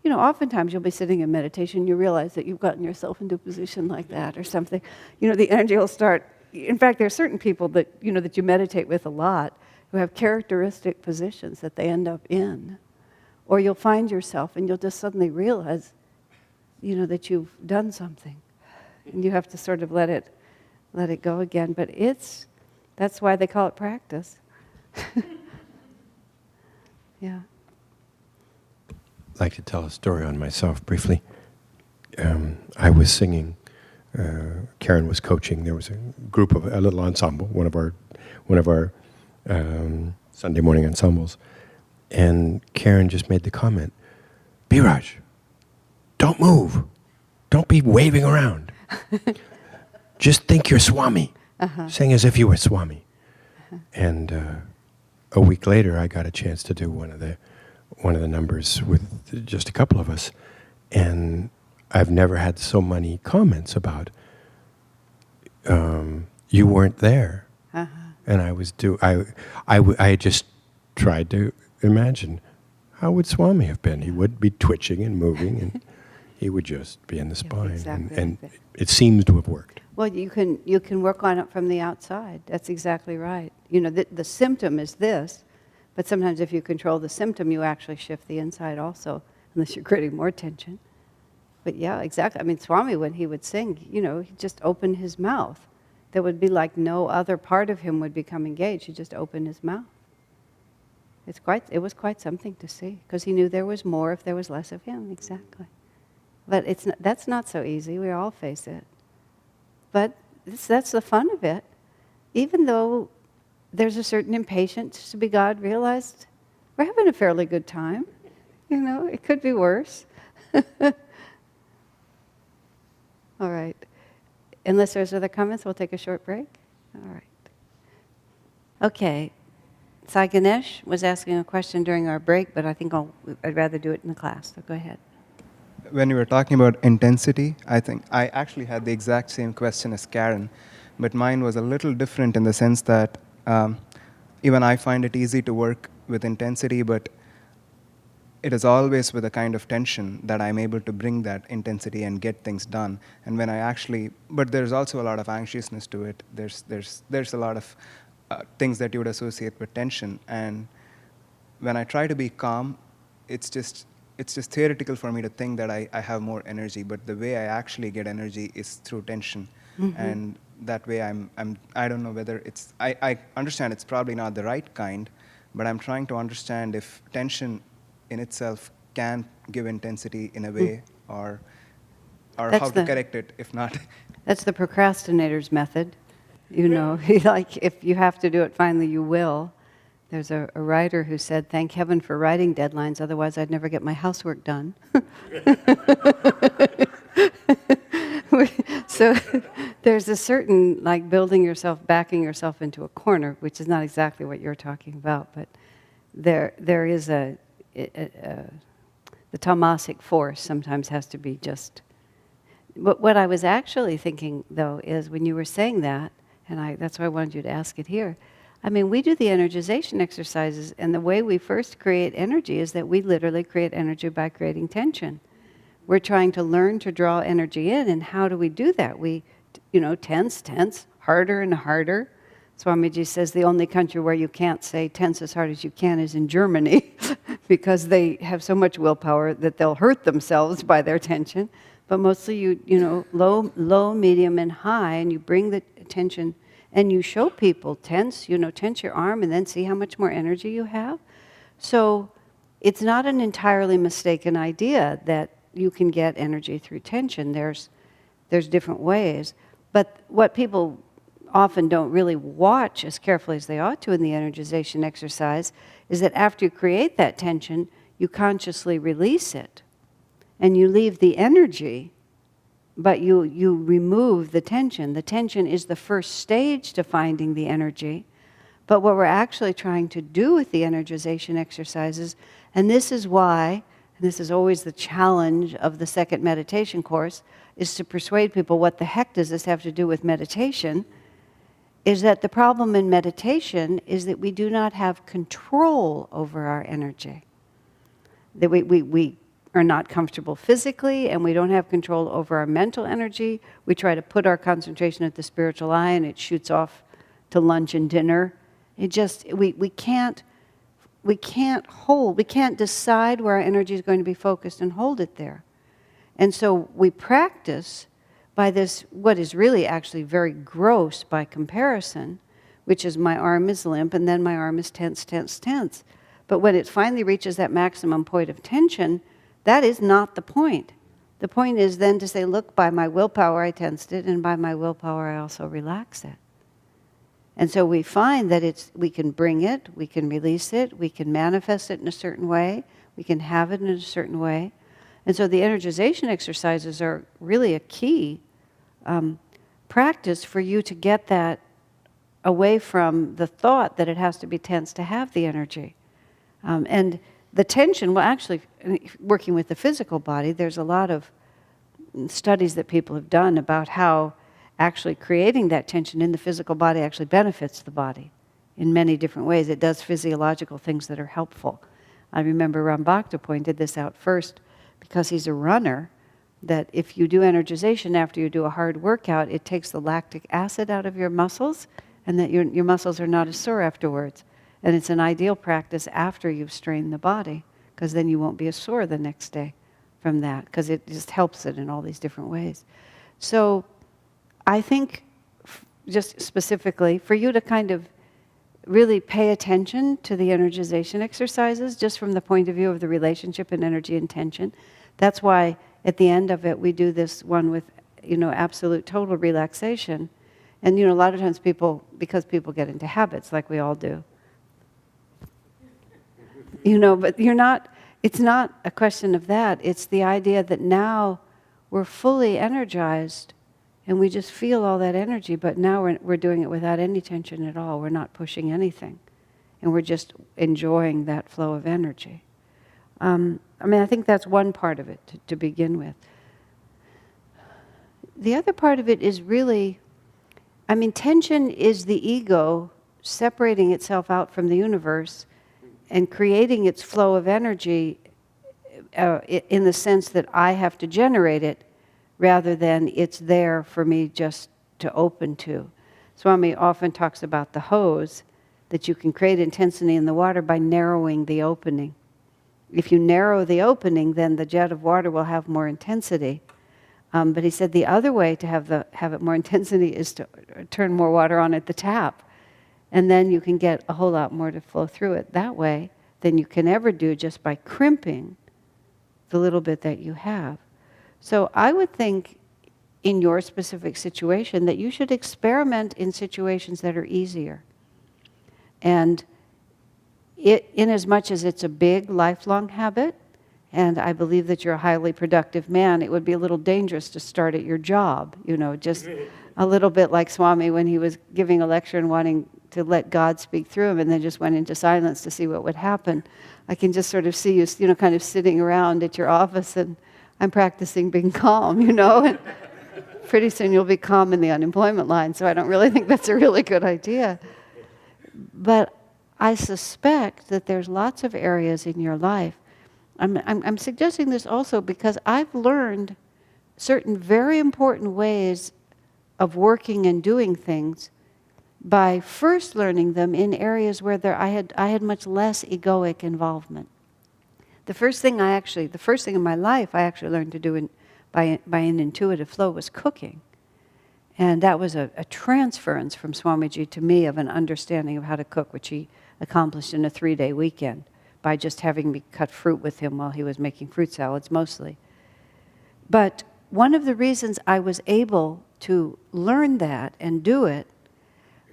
oftentimes you'll be sitting in meditation, you realize that you've gotten yourself into a position like that or something. The energy will start. In fact, there are certain people that, that you meditate with a lot who have characteristic positions that they end up in. Or you'll find yourself and you'll just suddenly realize, that you've done something. And you have to sort of let it go again. But that's why they call it practice. Yeah. I'd like to tell a story on myself briefly. I was singing. Karen was coaching. There was a little ensemble, one of our Sunday morning ensembles, and Karen just made the comment, "Biraj, don't move, don't be waving around. Just think you're Swami. Sing as if you were Swami." And a week later, I got a chance to do one of the numbers with just a couple of us, and I've never had so many comments about you weren't there, and I just tried to imagine how would Swami have been. He would be twitching and moving, and he would just be in the spine, exactly and like that. it seems to have worked. Well, you can work on it from the outside. That's exactly right. The symptom is this, but sometimes if you control the symptom, you actually shift the inside also, unless you're creating more tension. But yeah, exactly. I mean, Swami, when he would sing, he'd just open his mouth. There would be like no other part of him would become engaged. He'd just open his mouth. It was quite something to see, because he knew there was more if there was less of him, exactly. But that's not so easy. We all face it. But that's the fun of it. Even though there's a certain impatience to be God realized, we're having a fairly good time. You know, it could be worse. All right. Unless there's other comments, we'll take a short break. All right. Okay. Sai Ganesh was asking a question during our break, but I think I'd rather do it in the class, so go ahead. When you were talking about intensity, I think I actually had the exact same question as Karen, but mine was a little different in the sense that even I find it easy to work with intensity, but it is always with a kind of tension that I'm able to bring that intensity and get things done. And when I actually, but there's also a lot of anxiousness to it. There's a lot of things that you would associate with tension. And when I try to be calm, it's just theoretical for me to think that I have more energy. But the way I actually get energy is through tension. Mm-hmm. And that way I don't know whether it's, I understand it's probably not the right kind, but I'm trying to understand if tension in itself can give intensity in a way, or how to correct it, if not. That's the procrastinator's method. You know, like if you have to do it, finally you will. There's a writer who said, thank heaven for writing deadlines, otherwise I'd never get my housework done. So there's a certain, like, backing yourself into a corner, which is not exactly what you're talking about, but there is the tamasic force sometimes has to be just. But what I was actually thinking, though, is when you were saying that, and that's why I wanted you to ask it here. I mean, we do the energization exercises, and the way we first create energy is that we literally create energy by creating tension. We're trying to learn to draw energy in, and how do we do that? We, tense, harder and harder. Swamiji says the only country where you can't say tense as hard as you can is in Germany because they have so much willpower that they'll hurt themselves by their tension. But mostly you low, medium, and high, and you bring the tension and you show people tense your arm and then see how much more energy you have. So it's not an entirely mistaken idea that you can get energy through tension. There's different ways. But what people often don't really watch as carefully as they ought to in the energization exercise is that after you create that tension, you consciously release it. And you leave the energy, but you remove the tension. The tension is the first stage to finding the energy. But what we're actually trying to do with the energization exercises, and this is why, and this is always the challenge of the second meditation course, is to persuade people, what the heck does this have to do with meditation? Is that the problem in meditation is that we do not have control over our energy. That we are not comfortable physically, and we don't have control over our mental energy. We try to put our concentration at the spiritual eye, and it shoots off to lunch and dinner. We can't decide where our energy is going to be focused and hold it there. And so we practice by this, what is really actually very gross by comparison, which is my arm is limp and then my arm is tense. But when it finally reaches that maximum point of tension, that is not the point. The point is then to say, look, by my willpower I tensed it, and by my willpower I also relax it. And so we find that we can bring it, we can release it, we can manifest it in a certain way, we can have it in a certain way. And so the energization exercises are really a key practice for you to get that away from the thought that it has to be tense to have the energy. And the tension, well, actually, working with the physical body, there's a lot of studies that people have done about how actually creating that tension in the physical body actually benefits the body in many different ways. It does physiological things that are helpful. I remember Ram Bhakta pointed this out first because he's a runner, that if you do energization after you do a hard workout, it takes the lactic acid out of your muscles, and that your muscles are not as sore afterwards. And it's an ideal practice after you've strained the body, because then you won't be as sore the next day from that, because it just helps it in all these different ways. So I think, just specifically, for you to kind of really pay attention to the energization exercises, just from the point of view of the relationship and energy and tension. That's why at the end of it we do this one with, absolute total relaxation, And, you know, a lot of times because people get into habits like we all do. You know, but it's not a question of that. It's the idea that now we're fully energized and we just feel all that energy, but now we're doing it without any tension at all. We're not pushing anything. And we're just enjoying that flow of energy. I mean, I think that's one part of it to begin with. The other part of it is really, I mean, tension is the ego separating itself out from the universe and creating its flow of energy in the sense that I have to generate it rather than it's there for me just to open to. Swami often talks about the hose, that you can create intensity in the water by narrowing the opening. If you narrow the opening, then the jet of water will have more intensity. But he said the other way to have it more intensity is to turn more water on at the tap. And then you can get a whole lot more to flow through it that way than you can ever do just by crimping the little bit that you have. So I would think in your specific situation that you should experiment in situations that are easier. And in as much as it's a big lifelong habit, and I believe that you're a highly productive man, it would be a little dangerous to start at your job, you know, just a little bit like Swami when he was giving a lecture and wanting to let God speak through him and then just went into silence to see what would happen. I can just sort of see you, you know, kind of sitting around at your office and I'm practicing being calm, you know, and pretty soon you'll be calm in the unemployment line, so I don't really think that's a really good idea. But I suspect that there's lots of areas in your life. I'm suggesting this also because I've learned certain very important ways of working and doing things by first learning them in areas where I had much less egoic involvement. The first thing in my life I actually learned to do by an intuitive flow was cooking. And that was a transference from Swamiji to me of an understanding of how to cook, which he accomplished in a 3-day weekend by just having me cut fruit with him while he was making fruit salads mostly. But one of the reasons I was able to learn that and do it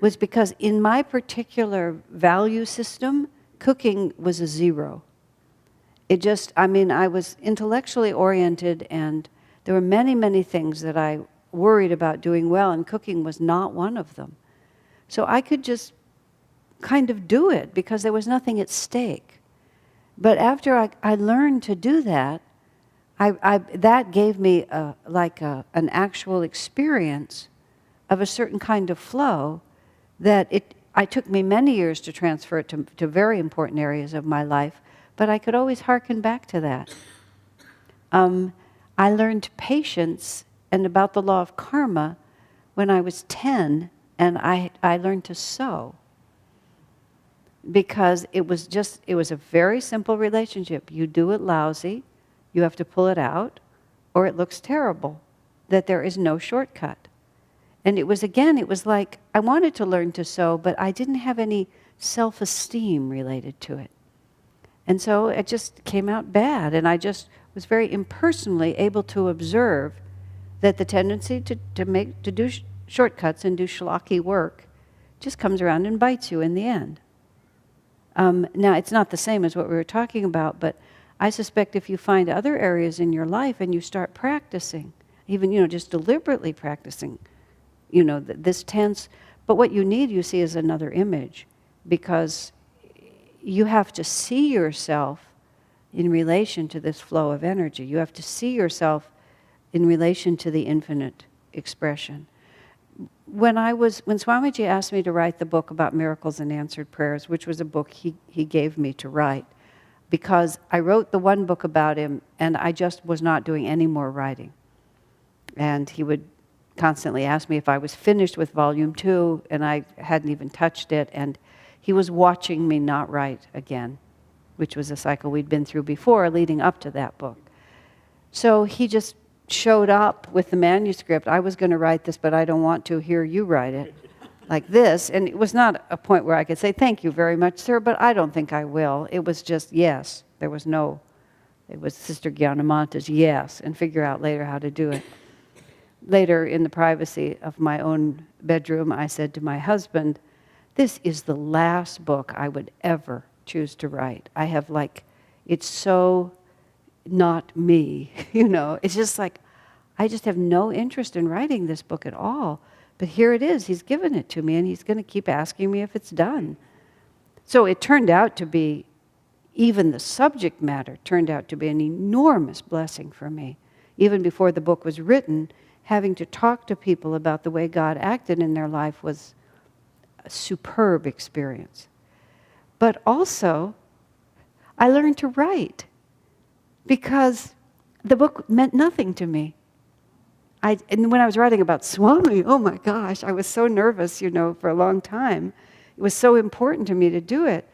was because in my particular value system, cooking was a 0. I was intellectually oriented and there were many, many things that I worried about doing well, and cooking was not one of them. So I could just kind of do it because there was nothing at stake. But after I learned to do that, that gave me an actual experience of a certain kind of flow that it took me many years to transfer it to very important areas of my life, but I could always hearken back to that. I learned patience and about the law of karma when I was 10, and I learned to sew. Because it was a very simple relationship. You do it lousy, you have to pull it out, or it looks terrible, that there is no shortcut. And it was like, I wanted to learn to sew, but I didn't have any self-esteem related to it. And so it just came out bad, and I just was very impersonally able to observe that the tendency to do shortcuts and do schlocky work just comes around and bites you in the end. Now, it's not the same as what we were talking about, but I suspect if you find other areas in your life and you start practicing, even, just deliberately practicing, this tense, but what you need, you see, is another image, because you have to see yourself in relation to this flow of energy. You have to see yourself in relation to the infinite expression. When Swamiji asked me to write the book about miracles and answered prayers, which was a book he gave me to write, because I wrote the one book about him and I just was not doing any more writing. And he would constantly ask me if I was finished with volume 2, and I hadn't even touched it, and he was watching me not write again, which was a cycle we'd been through before leading up to that book. So he just showed up with the manuscript. I was going to write this, but I don't want to. Here, you write it, like this. And it was not a point where I could say, thank you very much, sir, but I don't think I will. It was just yes. It was Sister Gyanamanta's yes, and figure out later how to do it. Later, in the privacy of my own bedroom, I said to my husband, this is the last book I would ever choose to write. I have it's so not me, It's just I just have no interest in writing this book at all. But here it is, he's given it to me, and he's going to keep asking me if it's done. So it turned out to be, even the subject matter turned out to be an enormous blessing for me. Even before the book was written, having to talk to people about the way God acted in their life was a superb experience. But also, I learned to write because the book meant nothing to me. And when I was writing about Swami, oh my gosh, I was so nervous, for a long time. It was so important to me to do it.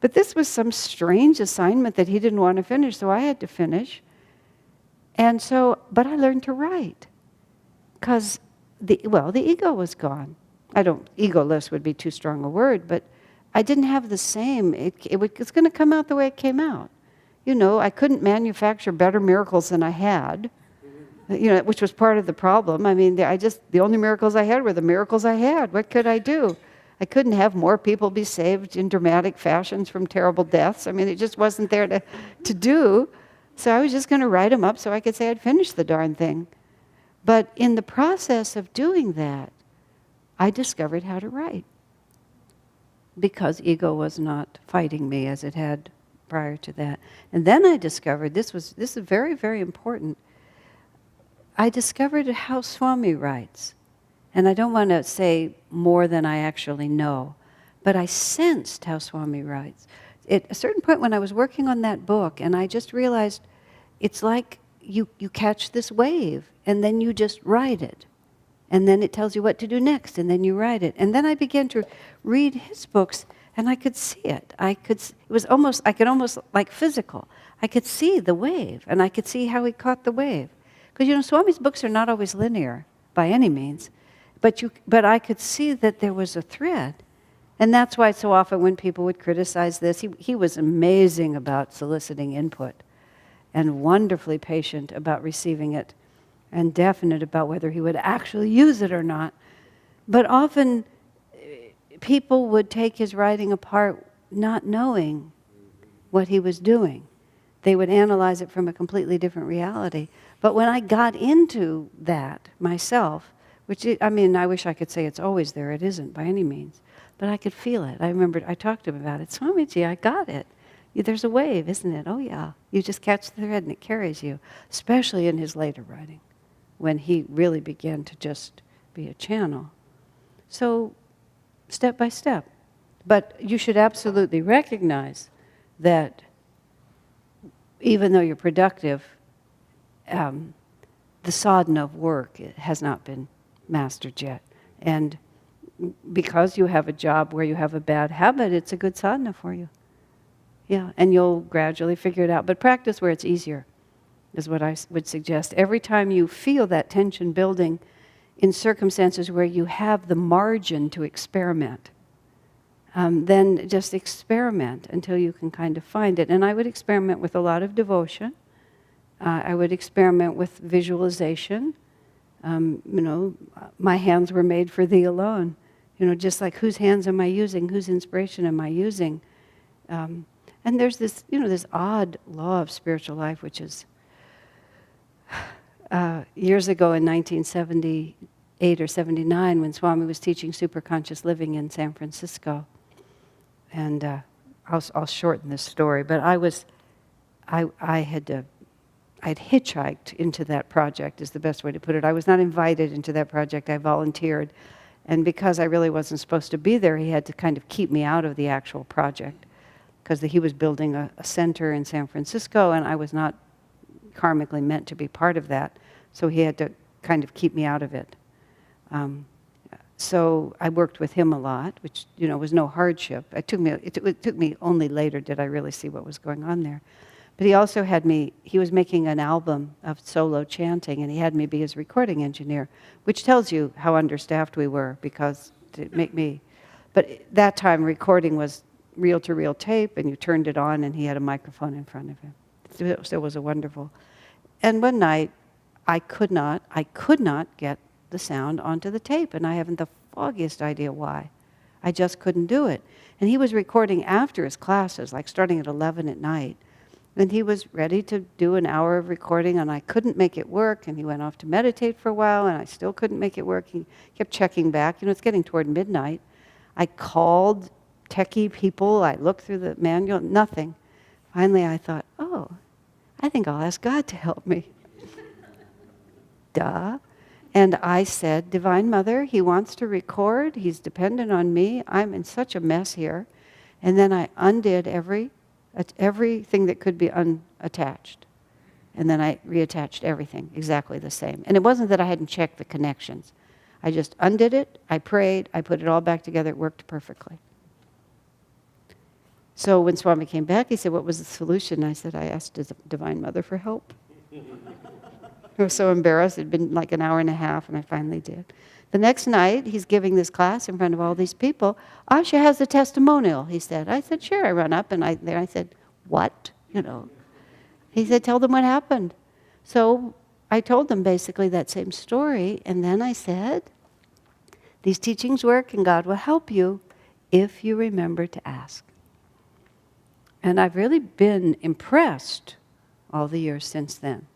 But this was some strange assignment that he didn't want to finish, so I had to finish. And so, but I learned to write because the ego was gone. Egoless would be too strong a word, but I didn't have the same. It's going to come out the way it came out. I couldn't manufacture better miracles than I had. Which was part of the problem. I mean, the only miracles I had were the miracles I had. What could I do? I couldn't have more people be saved in dramatic fashions from terrible deaths. I mean, it just wasn't there to do. So I was just going to write them up so I could say I'd finished the darn thing. But in the process of doing that, I discovered how to write. Because ego was not fighting me as it had prior to that. And then I discovered, this is very, very important, I discovered how Swami writes. And I don't want to say more than I actually know, but I sensed how Swami writes. At a certain point when I was working on that book, and I just realized it's like you catch this wave, and then you just write it. And then it tells you what to do next, and then you write it. And then I began to read his books, and I could see it. I could almost like physical. I could see the wave, and I could see how he caught the wave. Because, Swami's books are not always linear, by any means. But I could see that there was a thread. And that's why so often when people would criticize this, he was amazing about soliciting input and wonderfully patient about receiving it and definite about whether he would actually use it or not. But often people would take his writing apart not knowing what he was doing. They would analyze it from a completely different reality. But when I got into that myself, I wish I could say it's always there. It isn't by any means. But I could feel it. I remembered, I talked to him about it. Swamiji, I got it. There's a wave, isn't it? Oh yeah. You just catch the thread and it carries you. Especially in his later writing, when he really began to just be a channel. So, step by step. But you should absolutely recognize that even though you're productive, the sadhana of work has not been mastered yet. And because you have a job where you have a bad habit, it's a good sadhana for you. Yeah, and you'll gradually figure it out. But practice where it's easier is what I would suggest. Every time you feel that tension building in circumstances where you have the margin to experiment, then just experiment until you can kind of find it. And I would experiment with a lot of devotion. I would experiment with visualization. My hands were made for thee alone. Just like whose hands am I using? Whose inspiration am I using? And there's this, this odd law of spiritual life, which is years ago in 1978 or 79, when Swami was teaching superconscious living in San Francisco. And I'll shorten this story, but I'd hitchhiked into that project, is the best way to put it. I was not invited into that project, I volunteered. And because I really wasn't supposed to be there, he had to kind of keep me out of the actual project, because he was building a center in San Francisco, and I was not karmically meant to be part of that. So he had to kind of keep me out of it. So I worked with him a lot, which was no hardship. It took me only later did I really see what was going on there. But he also had me, he was making an album of solo chanting, and he had me be his recording engineer, which tells you how understaffed we were, because to make me, but that time recording was reel-to-reel tape, and you turned it on, and he had a microphone in front of him. So it was a wonderful. And one night, I could not get the sound onto the tape, and I haven't the foggiest idea why. I just couldn't do it. And he was recording after his classes, like starting at 11 at night. And he was ready to do an hour of recording, and I couldn't make it work. And he went off to meditate for a while, and I still couldn't make it work. He kept checking back. It's getting toward midnight. I called techie people. I looked through the manual, nothing. Finally, I thought, oh, I think I'll ask God to help me. Duh. And I said, Divine Mother, he wants to record. He's dependent on me. I'm in such a mess here. And then I undid everything that could be unattached. And then I reattached everything exactly the same. And it wasn't that I hadn't checked the connections. I just undid it, I prayed, I put it all back together, it worked perfectly. So when Swami came back, he said, what was the solution? I said, I asked His Divine Mother for help. I was so embarrassed. It had been like an hour and a half, and I finally did. The next night, he's giving this class in front of all these people. Asha has a testimonial, he said. I said, sure. I run up, and I said, what? He said, tell them what happened. So I told them basically that same story, and then I said, these teachings work, and God will help you if you remember to ask. And I've really been impressed all the years since then.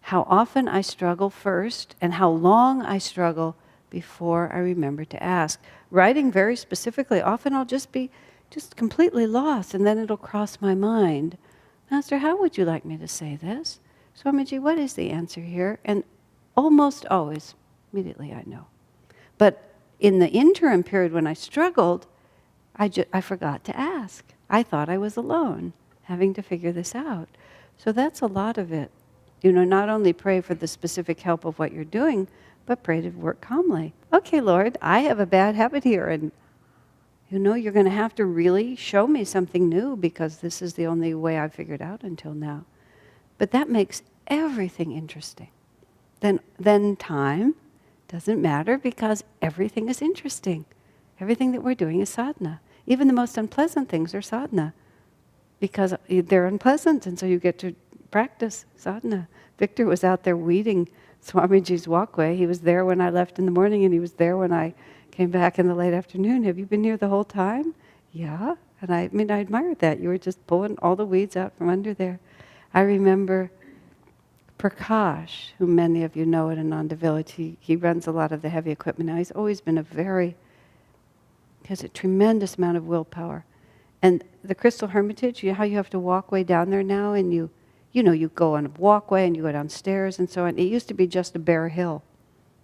How often I struggle first and how long I struggle before I remember to ask. Writing very specifically, often I'll just be completely lost, and then it'll cross my mind. Master, how would you like me to say this? Swamiji, what is the answer here? And almost always, immediately I know. But in the interim period when I struggled, I forgot to ask. I thought I was alone, having to figure this out. So that's a lot of it. Not only pray for the specific help of what you're doing, but pray to work calmly. Okay, Lord, I have a bad habit here, and you're going to have to really show me something new because this is the only way I've figured out until now. But that makes everything interesting. Then time doesn't matter because everything is interesting. Everything that we're doing is sadhana. Even the most unpleasant things are sadhana because they're unpleasant, and so you get to practice sadhana. Victor was out there weeding Swamiji's walkway. He was there when I left in the morning, and he was there when I came back in the late afternoon. Have you been here the whole time? Yeah. And I admired that. You were just pulling all the weeds out from under there. I remember Prakash, who many of you know at Ananda Village. He runs a lot of the heavy equipment now. He's always been he has a tremendous amount of willpower. And the Crystal Hermitage, how you have to walk way down there now, and you go on a walkway and you go downstairs and so on. It used to be just a bare hill.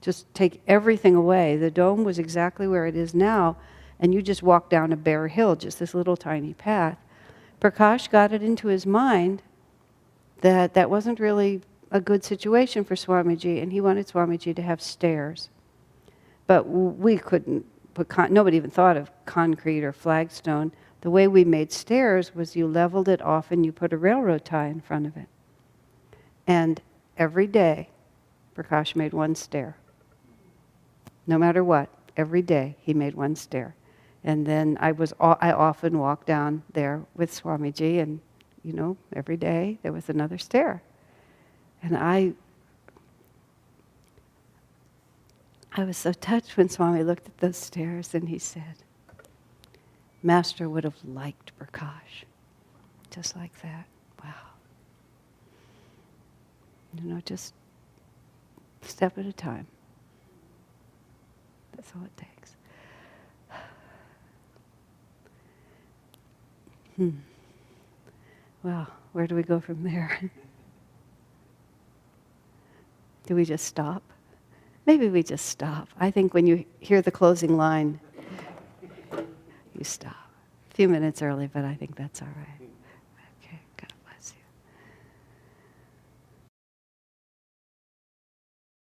Just take everything away. The dome was exactly where it is now, and you just walk down a bare hill, just this little tiny path. Prakash got it into his mind that wasn't really a good situation for Swamiji, and he wanted Swamiji to have stairs. But we couldn't nobody even thought of concrete or flagstone. The way we made stairs was you leveled it off and you put a railroad tie in front of it. And every day, Prakash made one stair. No matter what, every day he made one stair. And then I often walked down there with Swamiji, and every day there was another stair. And I was so touched when Swami looked at those stairs and he said, Master would have liked Prakash. Just like that. Wow. Just step at a time. That's all it takes. Well, where do we go from there? Do we just stop? Maybe we just stop. I think when you hear the closing line, you stop. A few minutes early, but I think that's all right.